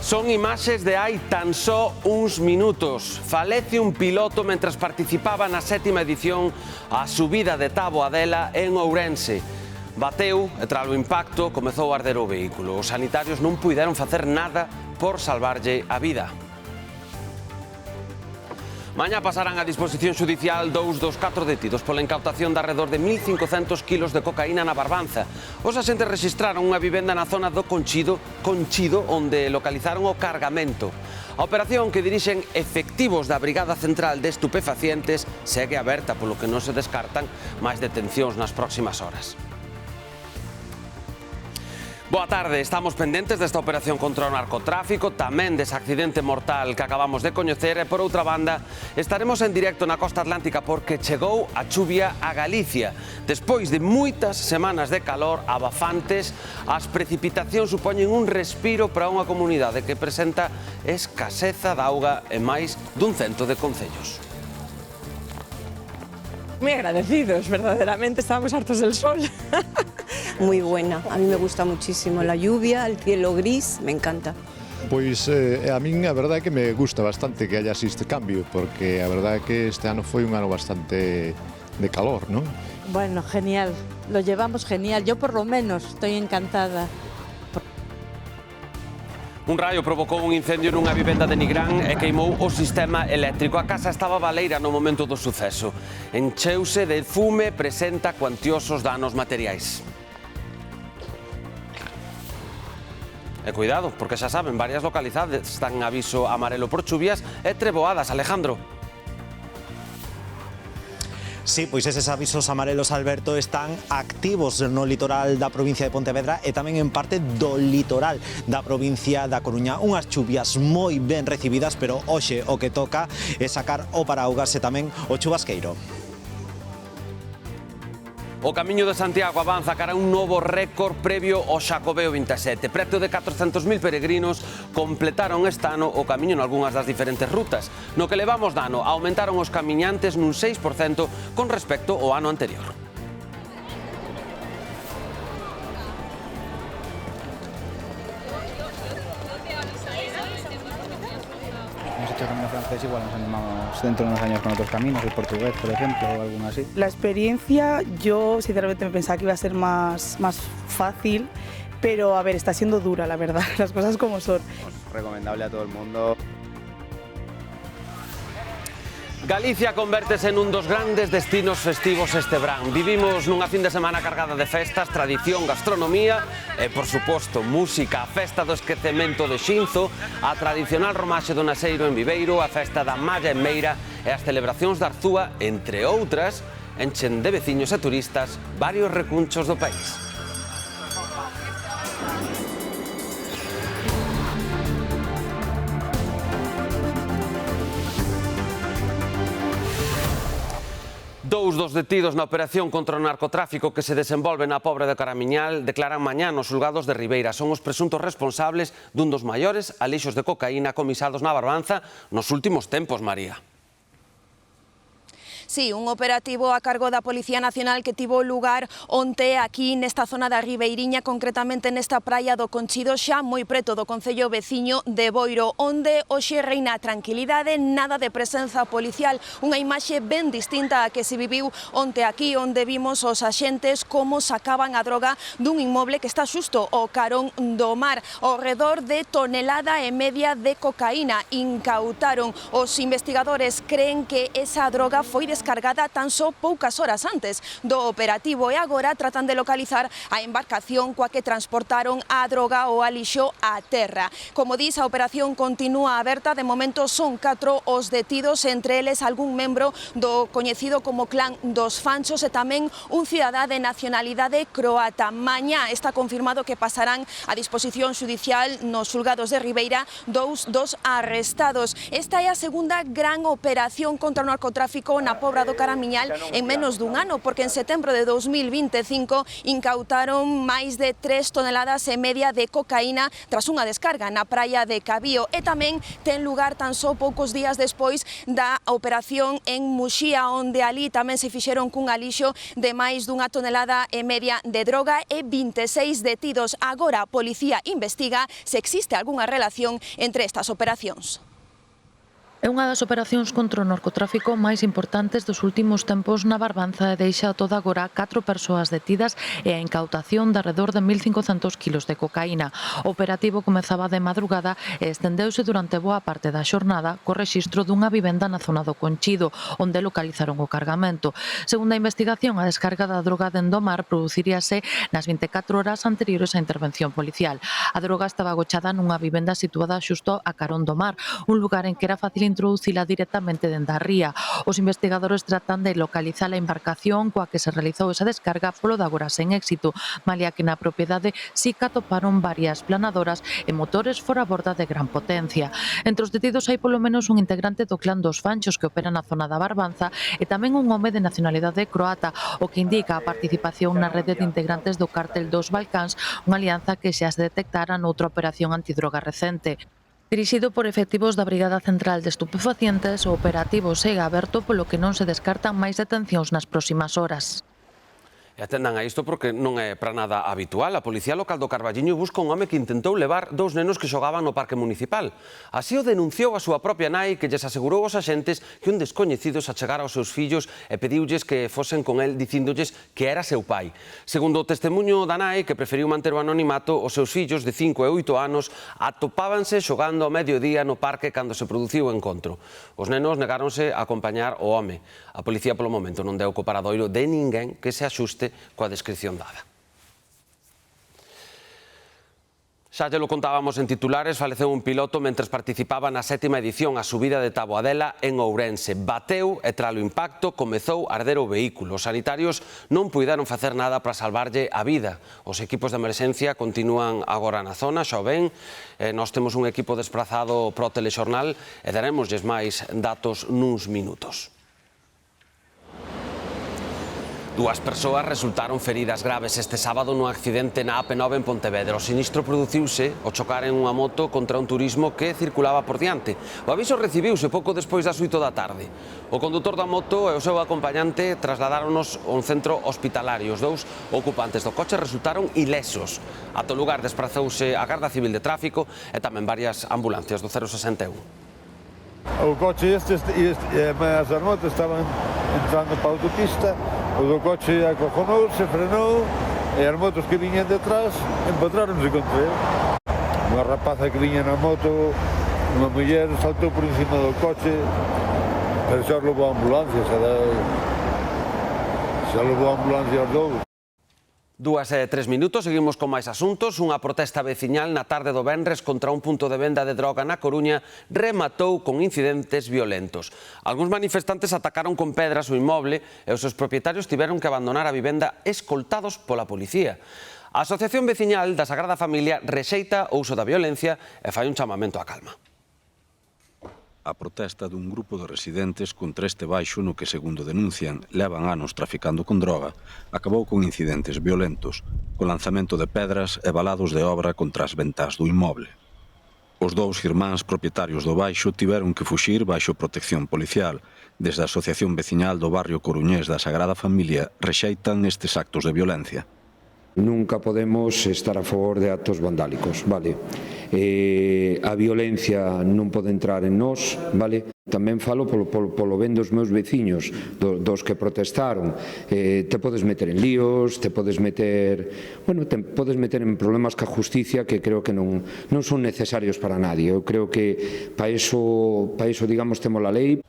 Son imaxes de hai tan só uns minutos. Falece un piloto mentras participaba na 7ª edición a subida de Táboa Dela en Ourense. Bateu e tras o impacto comezou a arder o vehículo. Os sanitarios non puideron facer nada por salvarlle a vida. Mañá pasarán a disposición xudicial 2 dos 4 detidos pola incautación de arredor de 1.500 kilos de cocaína na Barbanza. Os axentes rexistraron unha vivenda na zona do Conchido, onde localizaron o cargamento. A operación, que dirixen efectivos da Brigada Central de Estupefacientes, segue aberta, polo que non se descartan máis detencións nas próximas horas. Boa tarde, estamos pendentes desta operación contra o narcotráfico, tamén dese accidente mortal que acabamos de coñecer e, por outra banda, estaremos en directo na costa atlántica porque chegou a chuvia a Galicia. Despois de moitas semanas de calor abafantes, as precipitacións supoñen un respiro para unha comunidade que presenta escaseza de auga en máis dun cento de concellos. Muy agradecidos, verdaderamente, estábamos hartos del sol. Muy buena, a mí me gusta muchísimo la lluvia, el cielo gris, me encanta. Pois a min a verdade é que me gusta bastante que haya este cambio, porque a verdade é que este ano foi un ano bastante de calor, non? Bueno, genial, lo llevamos genial, yo por lo menos estoy encantada. Un raio provocou un incendio nunha vivenda de Nigrán e queimou o sistema eléctrico. A casa estaba baleira no momento do suceso. Encheuse de fume, presenta cuantiosos danos materiais. E cuidado, porque xa saben, varias localidades están en aviso amarelo por chuvias e treboadas. Alejandro. Sí, pois eses avisos amarelos, Alberto, están activos no litoral da provincia de Pontevedra e tamén en parte do litoral da provincia da Coruña. Unhas chuvias moi ben recibidas, pero hoxe o que toca é sacar o paraugas e tamén o chubasqueiro. O Camiño de Santiago avanza cara a un novo récord previo ao Xacobeo 27. Preto de 400.000 peregrinos completaron este ano o camiño nalgúnas das diferentes rutas. No que levamos de ano, aumentaron os camiñantes nun 6% con respecto ao ano anterior. Hemos hecho camino francés, igual nos animamos dentro de unos años con otros caminos, el portugués, por ejemplo, o alguno así. La experiencia, yo sinceramente me pensaba que iba a ser más fácil, pero a ver, está siendo dura, la verdad, las cosas como son. Recomendable a todo el mundo. Galicia convértese nun dos grandes destinos festivos este verán. Vivimos nunha fin de semana cargada de festas, tradición, gastronomía e, por suposto, música. A festa do esquecemento de Xinzo, a tradicional romaxe do Naseiro en Viveiro, a festa da Malla en Meira e as celebracións da Arzúa, entre outras, enchen de veciños e turistas varios recunchos do país. Dous dos detidos na operación contra o narcotráfico que se desenvolve na Pobra de Caramiñal declaran mañá nos xulgados de Ribeira. Son os presuntos responsables dun dos maiores alixos de cocaína comisados na Barbanza nos últimos tempos, María. Sí, un operativo a cargo da Policía Nacional que tivo lugar onte aquí nesta zona da Ribeiriña, concretamente nesta praia do Conchido, xa moi preto do concello veciño de Boiro, onde hoxe reina a tranquilidade, nada de presenza policial, unha imaxe ben distinta a que se viviu onte aquí, onde vimos os axentes como sacaban a droga dun inmoble que está xusto ao carón do mar, ao redor de tonelada e media de cocaína. Incautaron. Os investigadores creen que esa droga foi descargada tan só poucas horas antes do operativo e agora tratan de localizar a embarcación coa que transportaron a droga ou a lixo á terra. Como dis, a operación continúa aberta, de momento son 4 os detidos, entre eles algún membro do coñecido como clan dos Fanchos e tamén un cidadá de nacionalidade croata. Mañá está confirmado que pasarán a disposición xudicial nos xulgados de Ribeira dous dos arrestados. Esta é a segunda gran operación contra o narcotráfico na Pobra Pobra do Caramiñal en menos dun ano, porque en setembro de 2025 incautaron máis de 3,5 toneladas de cocaína tras unha descarga na praia de Cabío, e tamén ten lugar tan só poucos días despois da operación en Muxía, onde ali tamén se fixeron cun alixo de máis d'1,5 toneladas de droga e 26 detidos. Agora a policía investiga se existe algunha relación entre estas operacións. É unha das operacións contra o narcotráfico máis importantes dos últimos tempos na Barbanza e deixa toda agora 4 persoas detidas e a incautación de arredor de 1.500 kilos de cocaína. O operativo comezaba de madrugada e estendeuse durante boa parte da xornada co rexistro dunha vivenda na zona do Conchido, onde localizaron o cargamento. Segundo a investigación, a descarga da droga dende o mar produciríase nas 24 horas anteriores á intervención policial. A droga estaba agochada nunha vivenda situada xusto a carón do mar, un lugar en que era fácil introducila directamente dende a ría. Os investigadores tratan de localizar a embarcación coa que se realizou esa descarga, polo de agora sen éxito, malia que na propiedade sí que atoparon varias planadoras e motores fora borda de gran potencia. Entre os detidos hai polo menos un integrante do clan dos Fanchos que opera na zona da Barbanza e tamén un home de nacionalidade croata, o que indica a participación na rede de integrantes do cártel dos Balcáns, unha alianza que xa se detectara noutra operación antidroga recente. Dirixido por efectivos da Brigada Central de Estupefacientes, o operativo segue aberto, polo que non se descartan máis detencións nas próximas horas. E atendan a isto porque non é para nada habitual. A Policía Local do Carballiño busca un home que intentou levar 2 nenos que xogaban no parque municipal. Así o denunciou a súa propia nai, que lles asegurou aos axentes que un descoñecido se achegara aos seus fillos e pediulles que fosen con el dicíndolles que era seu pai. Segundo o testemunho da nai, que preferiu manter o anonimato, os seus fillos de 5 e 8 anos atopábanse xogando ao mediodía no parque cando se produciu o encontro. Os nenos negáronse a acompañar o home. A policía polo momento non deu co paradoiro de ninguén que se axuste coa descripción dada. Xa lle lo contábamos en titulares, faleceu un piloto mentres participaba na 7ª edición a subida de Taboadela en Ourense. Bateu e tralo impacto comezou a arder o vehículo. Os sanitarios non puideron facer nada para salvarlle a vida. Os equipos de emerxencia continúan agora na zona, xa o ven. Nós temos un equipo desprazado pro telexornal e daremosles máis datos nuns minutos. 2 persoas resultaron feridas graves este sábado nun accidente na AP9 en Pontevedra. O sinistro produciuse ao chocar en unha moto contra un turismo que circulaba por diante. O aviso recibiuse pouco despois das 8 da tarde. O condutor da moto e o seu acompañante trasladáronos a un centro hospitalario. Os 2 ocupantes do coche resultaron ilesos. Ata o lugar desprazouse a Garda Civil de Tráfico e tamén varias ambulancias do 061. O coche e as motos estaban entrando para a autopista. O do coche acojonou, se frenou e as motos que viñan detrás encontráronse contra ele. Unha rapaza que viña na moto, unha muller saltou por encima do coche, pero xa levou a ambulancia, xa levou a ambulancia aos 2. 2 e 3 minutos, seguimos con máis asuntos. Unha protesta veciñal na tarde do venres contra un punto de venda de droga na Coruña rematou con incidentes violentos. Algúns manifestantes atacaron con pedras o inmoble e os seus propietarios tiveron que abandonar a vivenda escoltados pola policía. A Asociación Veciñal da Sagrada Familia rexeita o uso da violencia e fai un chamamento á calma. A protesta dun grupo de residentes contra este baixo no que, segundo denuncian, levan anos traficando con droga, acabou con incidentes violentos, con lanzamento de pedras e balados de obra contra as ventás do inmoble. Os 2 irmáns propietarios do baixo tiveron que fuxir baixo protección policial. Desde a Asociación Veciñal do barrio coruñés da Sagrada Familia rexeitan estes actos de violencia. Nunca podemos estar a favor de actos vandálicos, vale? A violencia non pode entrar en nós, vale? Tamén falo polo ben dos meus veciños, dos que protestaron. Te podes meter en líos, te podes meter en problemas ca justicia que creo que non son necesarios para nadie. Eu creo que para iso, digamos, temos a lei.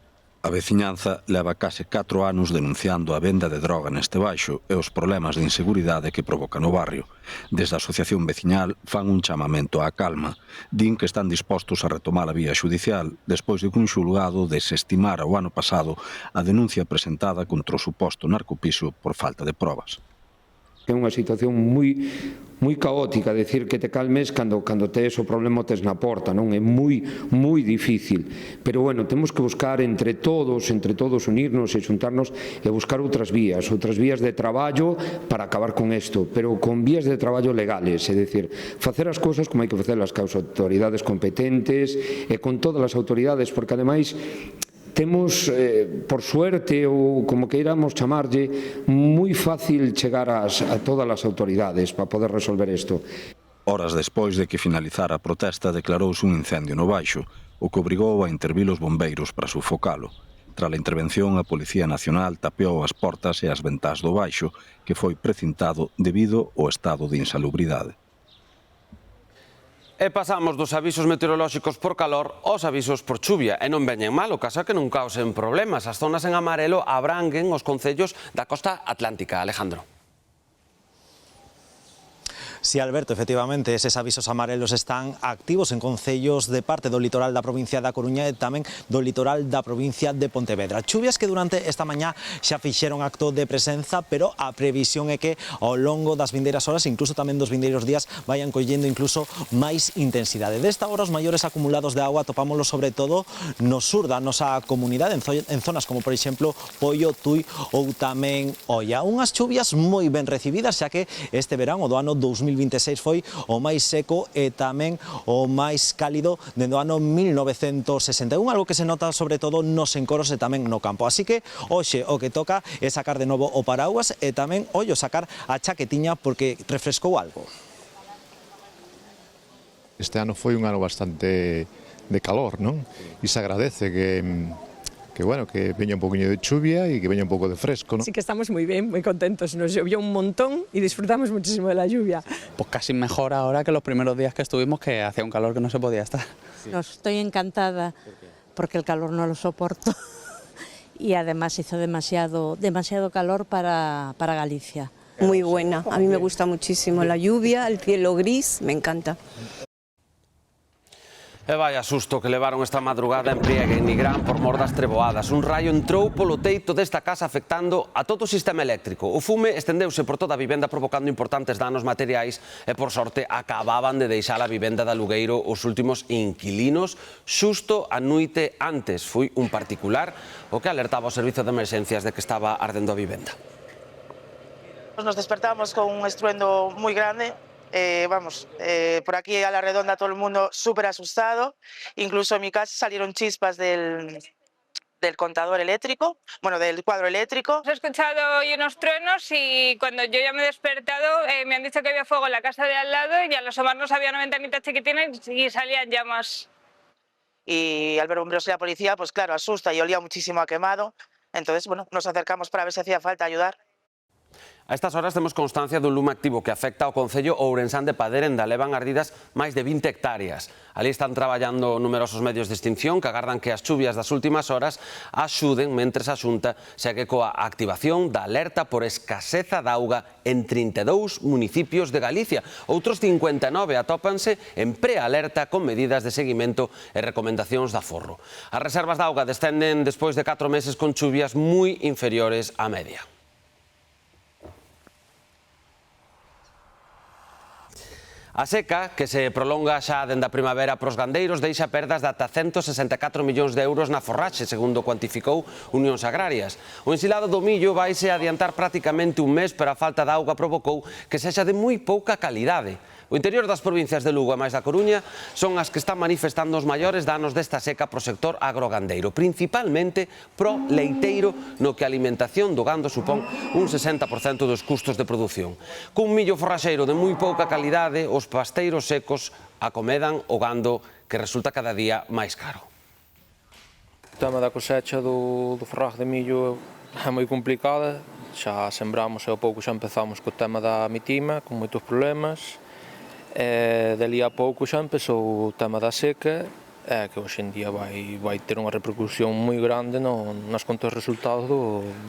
A veciñanza leva case 4 anos denunciando a venda de droga neste baixo e os problemas de inseguridade que provoca no barrio. Desde a Asociación Veciñal fan un chamamento á calma. Din que están dispostos a retomar a vía xudicial despois de que un xulgado desestimara o ano pasado a denuncia presentada contra o suposto narcopiso por falta de probas. É unha situación moi caótica, decir que te calmes cando tes o problema tes na porta, non? É moi difícil, pero bueno, temos que buscar entre todos unirnos e xuntarnos e buscar outras vías de traballo para acabar con isto, pero con vías de traballo legales, é dicir, facer as cousas como hai que facelas cas autoridades competentes e con todas as autoridades, porque ademais temos, por suerte, ou como queiramos chamarlle, moi fácil chegar a todas as autoridades para poder resolver isto. Horas despois de que finalizara a protesta, declarouse un incendio no baixo, o que obrigou a intervir os bombeiros para sufocalo. Tras a intervención, a Policía Nacional tapeou as portas e as ventás do baixo, que foi precintado debido ao estado de insalubridade. E pasamos dos avisos meteorolóxicos por calor aos avisos por chuvia. E non veñen mal, o caso é que non causen problemas. As zonas en amarelo abranguen os concellos da costa atlántica. Alejandro. Sí, Alberto, efectivamente, eses avisos amarelos están activos en concellos de parte do litoral da provincia da Coruña e tamén do litoral da provincia de Pontevedra. Chuvias que durante esta mañá xa fixeron acto de presenza, pero a previsión é que ao longo das vindeiras horas, incluso tamén dos vindeiros días, vayan collendo incluso máis intensidade. Desta hora, os maiores acumulados de agua topámoslos sobre todo no sur da nosa comunidade, en zonas como, por exemplo, Poio, Tui ou tamén Oia. Unhas chuvias moi ben recibidas, xa que este verán, o do ano 2026, foi o máis seco e tamén o máis cálido dende o ano 1961, algo que se nota sobre todo nos encoros e tamén no campo. Así que hoxe o que toca é sacar de novo o paraguas e tamén, ollo, sacar a chaquetiña porque refrescou algo. Este ano foi un ano bastante de calor, non? E se agradece que veña un poquinho de chuvia y que veña un poco de fresco, ¿no? Sí que estamos muy bien, muy contentos. Nos llovió un montón y disfrutamos muchísimo de la lluvia. Pues casi mejor ahora que los primeros días que estuvimos, que hacía un calor que no se podía estar. Sí. No, estoy encantada porque el calor no lo soporto y además hizo demasiado calor para Galicia. Muy buena, a mí me gusta muchísimo la lluvia, el cielo gris, me encanta. E vaya susto que levaron esta madrugada en Priega e Nigrán por mor das treboadas. Un raio entrou polo teito desta casa afectando a todo o sistema eléctrico. O fume estendeuse por toda a vivenda provocando importantes danos materiais e por sorte acababan de deixar a vivenda de alugueiro os últimos inquilinos xusto a noite antes. Foi un particular o que alertaba o servizo de emerxencias de que estaba ardendo a vivenda. Nos despertamos con un estruendo moi grande. Por aquí a la redonda todo el mundo súper asustado, incluso en mi casa salieron chispas del contador eléctrico, bueno, del cuadro eléctrico. He escuchado hoy unos truenos y cuando yo ya me he despertado me han dicho que había fuego en la casa de al lado y al asomarnos había una ventanita chiquitina y salían llamas. Y al ver bomberos y la policía, pues claro, asusta y olía muchísimo a quemado, entonces bueno, nos acercamos para ver si hacía falta ayudar. A estas horas temos constancia dun lume activo que afecta ao concello ourensán de Paderenda. Levan ardidas máis de 20 hectáreas. Ali están traballando numerosos medios de extinción que agardan que as chuvias das últimas horas axuden mentres a Xunta segue coa activación da alerta por escaseza de auga en 32 municipios de Galicia. Outros 59 atópanse en prealerta con medidas de seguimento e recomendacións de aforro. As reservas de auga descenden despois de 4 meses con chuvias moi inferiores á media. A seca, que se prolonga xa dende a primavera para os gandeiros, deixa perdas de ata 164 millóns de euros na forraxe, segundo cuantificou Unións Agrarias. O ensilado do millo vaise adiantar prácticamente un mes, pero a falta de auga provocou que sexa de moi pouca calidade. O interior das provincias de Lugo e máis da Coruña son as que están manifestando os maiores danos desta seca pro sector agrogandeiro, principalmente pro leiteiro, no que a alimentación do gando supón un 60% dos custos de produción. Cun millo forraxeiro de moi pouca calidade, os pasteiros secos acomedan o gando que resulta cada día máis caro. O tema da cosecha do forraje de millo é moi complicada, xa sembramos e ao pouco xa empezamos co tema da mitima, con moitos problemas. Dali a pouco xa empezou o tema da seca, que hoxe en día vai ter unha repercusión moi grande nas contas de resultados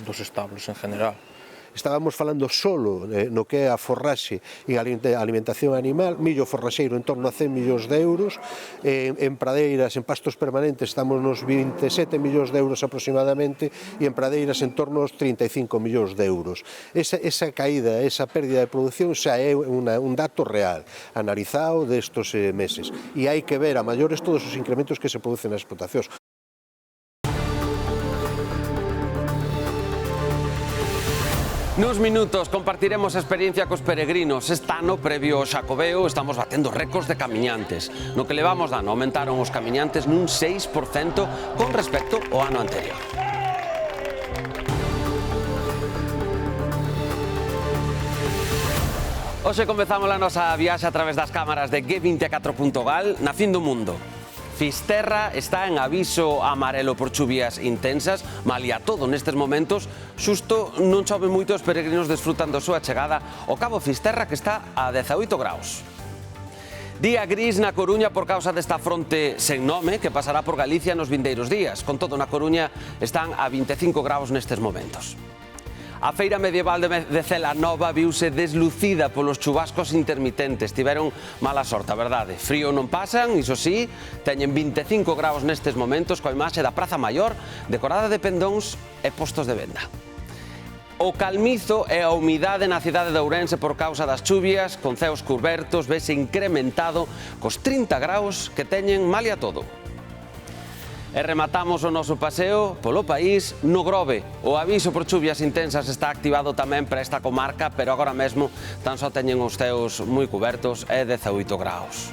dos establos en general. estábamos falando solo no que é a forraxe e a alimentación animal, millo forraxeiro en torno a 100 millóns de euros, en pradeiras, en pastos permanentes estamos nos 27 millóns de euros aproximadamente e en pradeiras en torno aos 35 millóns de euros. Esa caída, esa pérdida de produción xa é un dato real, analizado destos meses, e hai que ver a maiores todos os incrementos que se producen nas explotacións. Nuns minutos compartiremos a experiencia cos peregrinos. Este ano, previo ao Xacobeo, estamos batendo récords de camiñantes. No que levamos de ano, aumentaron os camiñantes nun 6% con respecto ao ano anterior. Hoxe comezamos a nosa viaxe a través das cámaras de G24.gal na fin do mundo. Fisterra está en aviso amarelo por chuvias intensas, malia todo nestes momentos, xusto non chove moito, os peregrinos desfrutan da súa chegada ao Cabo Fisterra, que está a 18 graus. Día gris na Coruña por causa desta fronte sen nome que pasará por Galicia nos vindeiros días. Con todo, na Coruña están a 25 graus nestes momentos. A feira medieval de Cela Nova viuse deslucida polos chubascos intermitentes. Tiveron mala sorte, a verdade. Frío non pasan, iso sí, teñen 25 graus nestes momentos coa imaxe da Praza Maior decorada de pendóns e postos de venda. O calmizo e a humidade na cidade de Ourense por causa das chuvias, con ceos cubertos, vese incrementado cos 30 graus que teñen malia todo. E rematamos o noso paseo polo país no Grove. O aviso por chuvias intensas está activado tamén para esta comarca, pero agora mesmo tan só teñen os ceos moi cubertos e 18 graus.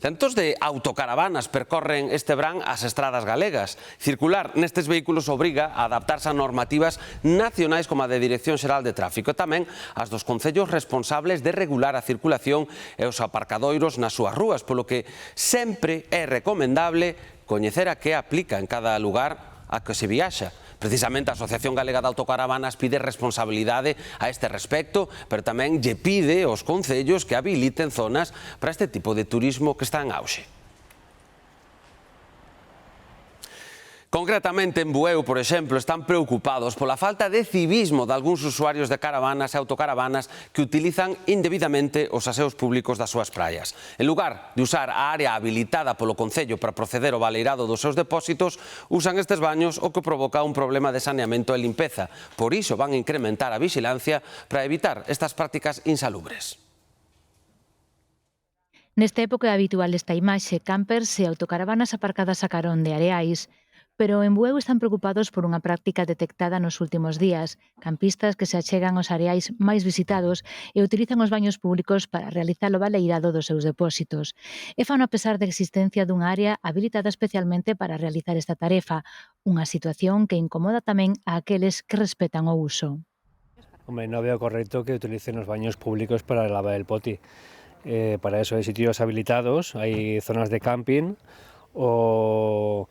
Centos de autocaravanas percorren este verán as estradas galegas. Circular nestes vehículos obriga a adaptarse a normativas nacionais como a de Dirección Xeral de Tráfico e tamén as dos concellos responsables de regular a circulación e os aparcadoiros nas súas rúas, polo que sempre é recomendable coñecer a que aplica en cada lugar a que se viaxa. Precisamente a Asociación Galega de Autocaravanas pide responsabilidade a este respecto, pero tamén lle pide aos concellos que habiliten zonas para este tipo de turismo que está en auxe. Concretamente en Bueu, por exemplo, están preocupados pola falta de civismo de algúns usuarios de caravanas e autocaravanas que utilizan indebidamente os aseos públicos das súas praias. En lugar de usar a área habilitada polo Concello para proceder ao baleirado dos seus depósitos, usan estes baños, o que provoca un problema de saneamento e limpeza. Por iso van a incrementar a vixilancia para evitar estas prácticas insalubres. Nesta época é habitual esta imaxe, campers e autocaravanas aparcadas a carón de areais. Pero en Bueu están preocupados por unha práctica detectada nos últimos días. Campistas que se achegan aos areais máis visitados e utilizan os baños públicos para realizar o baleirado dos seus depósitos. E fan a pesar da existencia dunha área habilitada especialmente para realizar esta tarefa, unha situación que incomoda tamén a aqueles que respetan o uso. Hombre, no veo correcto que utilicen los baños públicos para lavar el poti. Para eso hay sitios habilitados, hay zonas de camping o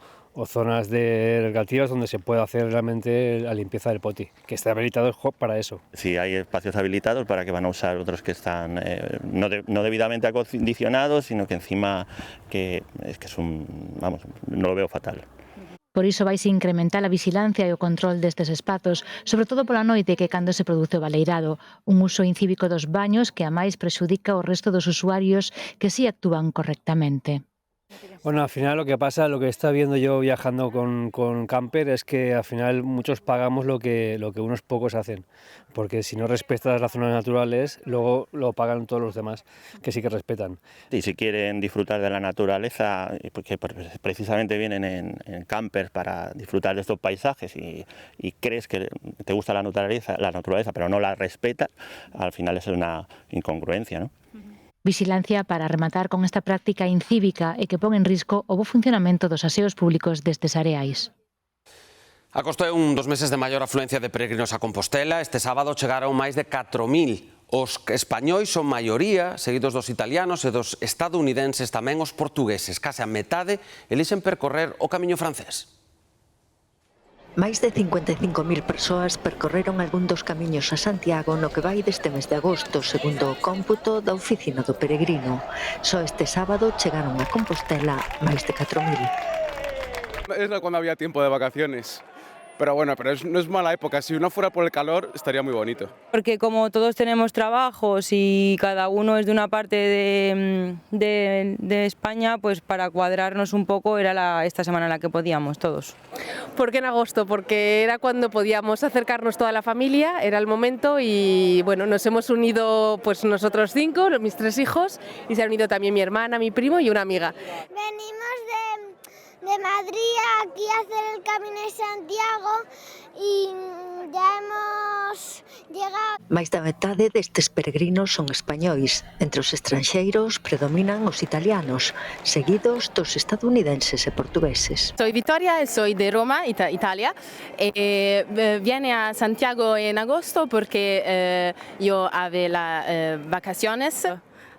zonas de recreativas donde se puede hacer realmente la limpieza del poti, que está habilitado para eso. Sí, hay espacios habilitados para que van a usar otros que están no debidamente acondicionados, sino que encima es un, vamos, no lo veo fatal. Por iso vaise incrementar a vixilancia e o control destes espazos, sobre todo pola noite, que cando se produce o baleirado, un uso incívico dos baños que a máis prexudica o resto dos usuarios que si actúan correctamente. Bueno, al final lo que pasa, lo que está viendo yo viajando con camper es que al final muchos pagamos lo que unos pocos hacen, porque si no respetas las zonas naturales, luego lo pagan todos los demás, que sí que respetan. Y si quieren disfrutar de la naturaleza, porque precisamente vienen en campers para disfrutar de estos paisajes y crees que te gusta la naturaleza, pero no la respetas, al final es una incongruencia, ¿no? Vixilancia para rematar con esta práctica incívica e que pon en risco o bo funcionamento dos aseos públicos destes areais. Agosto é un dos meses de maior afluencia de peregrinos a Compostela. Este sábado chegaron máis de 4.000. Os españois son maioría, seguidos dos italianos e dos estadounidenses, tamén os portugueses. Case a metade elixen percorrer o camiño francés. Máis de 55.000 persoas percorreron algún dos camiños a Santiago no que vai deste mes de agosto, segundo o cómputo da Oficina do Peregrino. Só este sábado chegaron a Compostela máis de 4.000. Es cuando había tiempo de vacaciones. Pero bueno, no es mala época. Si no fuera por el calor, estaría muy bonito. Porque como todos tenemos trabajos y cada uno es de una parte de España, pues para cuadrarnos un poco era esta semana en la que podíamos todos. ¿Por qué en agosto? Porque era cuando podíamos acercarnos toda la familia, era el momento y bueno, nos hemos unido pues nosotros 5, mis 3 hijos, y se han unido también mi hermana, mi primo y una amiga. Venimos de Madrid aquí a hacer el Camino de Santiago y ya hemos llegado. Máis da metade destes peregrinos son españois. Entre os estranxeiros predominan os italianos, seguidos dos estadounidenses e portugueses. Soy Victoria e soy de Roma, Italia. Viene a Santiago en agosto porque io avevo vacaciones.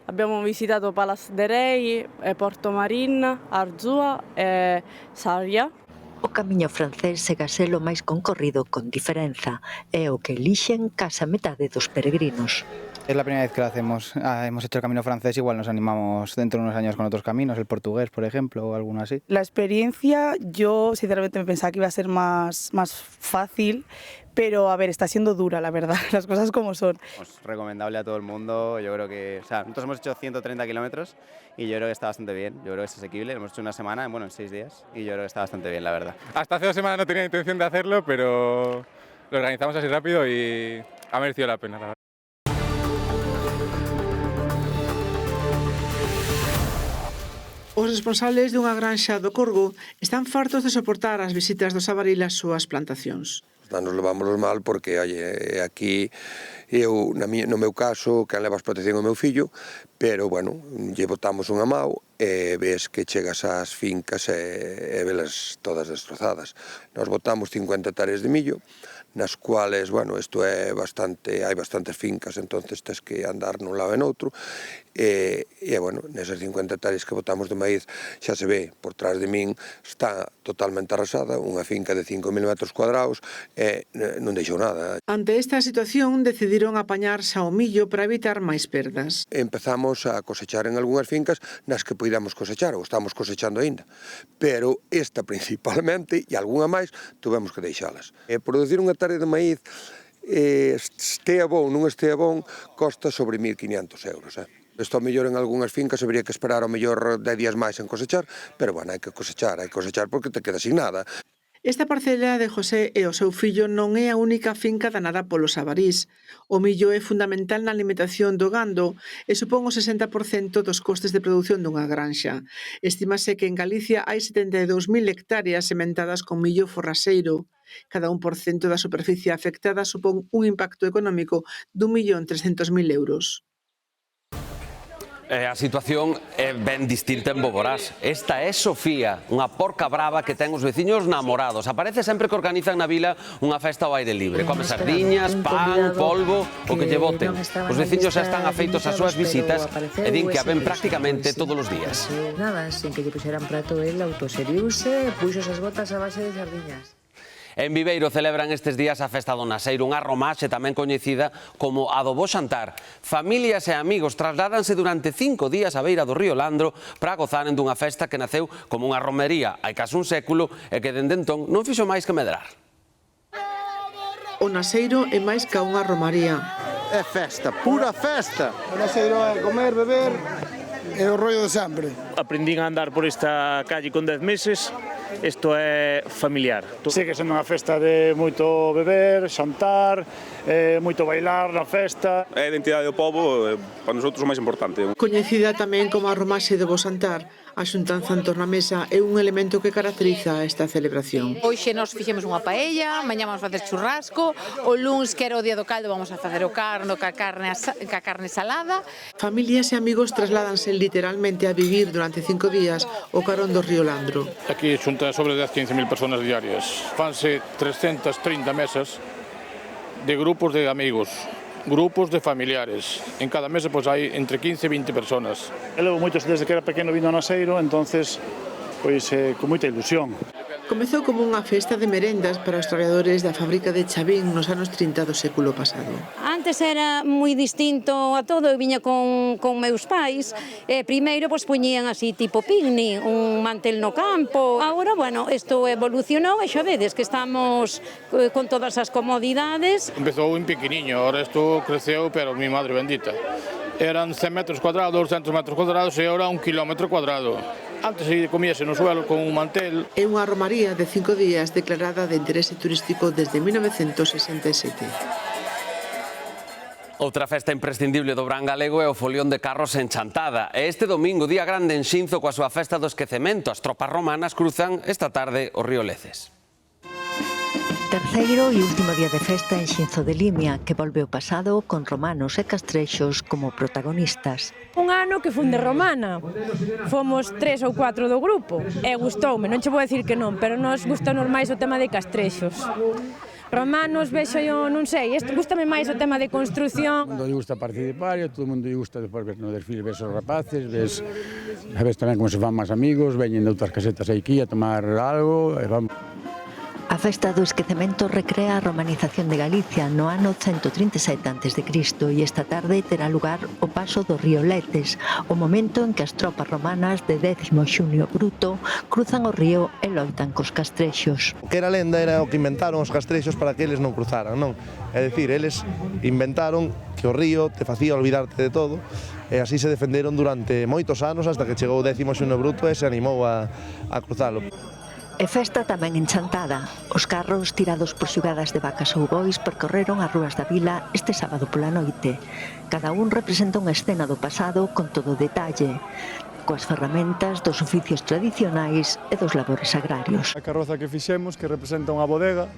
Abbiamo visitato Palas de Rei, Porto Marín, Arzúa e Sarria. O camiño francés segue a ser o máis concorrido con diferenza, é o que elixen case a metade dos peregrinos. Es la primera vez que lo hacemos. Hemos hecho el camino francés, igual nos animamos dentro de unos años con otros caminos, el portugués, por ejemplo, o alguno así. La experiencia, yo sinceramente me pensaba que iba a ser más fácil, pero a ver, está siendo dura, la verdad, las cosas como son. Recomendable a todo el mundo, yo creo que... O sea, nosotros hemos hecho 130 kilómetros y yo creo que está bastante bien, yo creo que es asequible. Hemos hecho una semana, bueno, en 6 días, y yo creo que está bastante bien, la verdad. Hasta hace 2 semanas no tenía intención de hacerlo, pero lo organizamos así rápido y ha merecido la pena, la verdad. Os responsables dunha granxa do Corgo están fartos de soportar as visitas dos abaril ás súas plantacións. Nos levámoslos mal porque aquí eu, no meu caso, quen leva a explotación é o meu fillo, pero, bueno, lle botamos unha mau e ves que chegas ás fincas e velas todas destrozadas. Nos botamos 50 hectáreas de millo, nas cuales, bueno, isto é bastante, hai bastantes fincas, entonces tes que andar nun lado e noutro, e bueno, nesas 50 hectáreas que botamos de maíz, xa se ve, por trás de min, está totalmente arrasada, unha finca de 5.000 metros cuadrados, e non deixou nada. Ante esta situación, decidiron apañarse ao millo para evitar máis perdas. Empezamos a cosechar en algunhas fincas nas que poidamos cosechar, ou estamos cosechando aínda, pero esta principalmente, e algunha máis, tuvemos que deixalas. Producir unha hectárea de maíz, estea bon, non estea bon, costa sobre 1.500 euros. Isto ao mellor en algunhas fincas habería que esperar ao mellor 10 días máis en cosechar, pero bueno, hai que cosechar porque te queda sin nada. Esta parcela de José e o seu fillo non é a única finca danada polos avarís. O millo é fundamental na alimentación do gando e supón o 60% dos costes de produción dunha granxa. Estímase que en Galicia hai 72.000 hectáreas sementadas con millo forraseiro. Cada 1% da superficie afectada supón un impacto económico de 1.300.000 euros. A situación é ben distinta en Boborás. Esta é Sofía, unha porca brava que ten os veciños namorados. Aparece sempre que organizan na vila unha festa ao aire libre. Come sardiñas, pan, polvo, o que lle boten. Os veciños xa están afeitos ás súas visitas e din que a ven prácticamente todos os días. Nada, sin que lle puxeran prato, el autoseriuse, puxo as botas a base de sardiñas. En Viveiro celebran estes días a festa do Naseiro, unha romaxe tamén coñecida como a do Bo Xantar. Familias e amigos trasládanse durante 5 días á beira do río Landro para gozaren dunha festa que naceu como unha romería hai case un século e que dende entón non fixo máis que medrar. O Naseiro é máis ca unha romaría. É festa, pura festa. O Naseiro é comer, beber e o rollo de sempre. Aprendín a andar por esta calle con 10 meses. Isto é familiar. Sigue sendo unha festa de moito beber, xantar, moito bailar na festa. É a identidade do pobo, para nosotros o máis importante. Coñecida tamén como a romaxe de Bo Xantar, a xuntanza en torno á mesa é un elemento que caracteriza esta celebración. Hoxe nos fixemos unha paella, mañá vamos facer churrasco, o luns, que era o día do caldo, vamos a facer o carno ca carne salada. Familias e amigos trasládanse literalmente a vivir durante 5 días o carón do río Landro. Aquí xunta sobre 10-15.000 personas diarias. Fanse 330 mesas de grupos de amigos, grupos de familiares. En cada mesa pois hai entre 15 e 20 personas. Eu levo moitos desde que era pequeno vindo a Naseiro, entonces pois con moita ilusión. Comezou como unha festa de merendas para os traballadores da fábrica de Chavín nos anos 30 do século pasado. Antes era moi distinto a todo, eu viña con meus pais, e primeiro pois poñían así tipo picnic, un mantel no campo. Agora, bueno, isto evolucionou e xa vedes que estamos con todas as comodidades. Empezou en pequeniño, ahora isto creceu, pero mi madre bendita. Eran 100 metros cuadrados, 200 metros cuadrados e ahora 1 kilómetro cuadrado. Antes comíase no suelo con un mantel. É unha romaría de 5 días declarada de interese turístico desde 1967. Outra festa imprescindible do Brán galego é o folión de carros en Chantada. E este domingo, día grande en Xinzo, coa súa festa do esquecemento. As tropas romanas cruzan esta tarde o río Leces. Terceiro e último día de festa en Xinzo de Limia, que volve ao pasado con romanos e castrexos como protagonistas. Un ano que fun de romana, fomos 3 ou 4 do grupo, e gustoume, non che vou decir que non, pero nos gustanos máis o tema de castrexos. Romanos, vexo eu, non sei, gustame máis o tema de construción. Todo mundo lle gusta participar e a todo mundo lle gusta despois ver no desfile, ves os rapaces, ves tamén como se fan máis amigos, veñen de outras casetas aquí a tomar algo e van. A festa do esquecemento recrea a romanización de Galicia no ano 137 a.C. e esta tarde terá lugar o paso do río Letes, o momento en que as tropas romanas de 10º Xunio Bruto cruzan o río e loitan cos castrexos. O que era lenda era o que inventaron os castrexos para que eles non cruzaran, non? É dicir, eles inventaron que o río te facía olvidarte de todo e así se defenderon durante moitos anos hasta que chegou o 10º Xunio Bruto e se animou a cruzalo. E festa tamén en Chantada. Os carros tirados por xugadas de vacas ou bois percorreron as rúas da vila este sábado pola noite. Cada un representa unha escena do pasado con todo o detalle, coas ferramentas dos oficios tradicionais e dos labores agrarios. A carroza que fixemos que representa unha bodega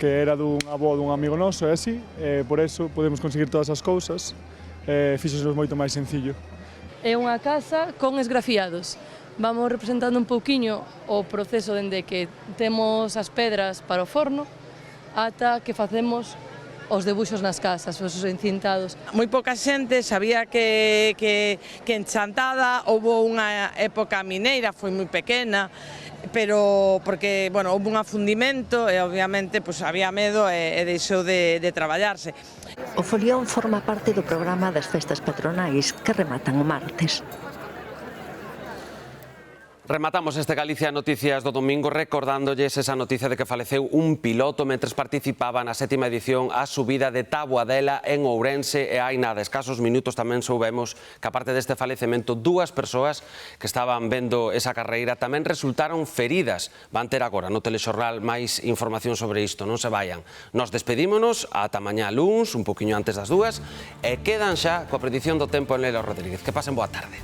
que era dun avó dun amigo noso e así, por eso podemos conseguir todas as cousas, fixésenos moito máis sencillo. É unha casa con esgrafiados. Vamos representando un pouquiño o proceso dende que temos as pedras para o forno ata que facemos os debuxos nas casas, os encintados. Moi pouca xente sabía que en Chantada houve unha época mineira, foi moi pequena, pero porque, bueno, houve un afundimento e obviamente pues, había medo e deixou de traballarse. O folión forma parte do programa das festas patronais que rematan o martes. Rematamos este Galicia Noticias do domingo recordándolles esa noticia de que faleceu un piloto mentres participaba na 7ª edición a subida de Taboadela en Ourense e hai nada, escasos minutos tamén soubemos que aparte deste falecemento 2 persoas que estaban vendo esa carreira tamén resultaron feridas. Van ter agora no telexornal máis información sobre isto, non se vayan. Nos despedímonos ata mañá luns, un poquinho antes das 2 e quedan xa coa predición do tempo en Lelo Rodríguez. Que pasen boa tarde.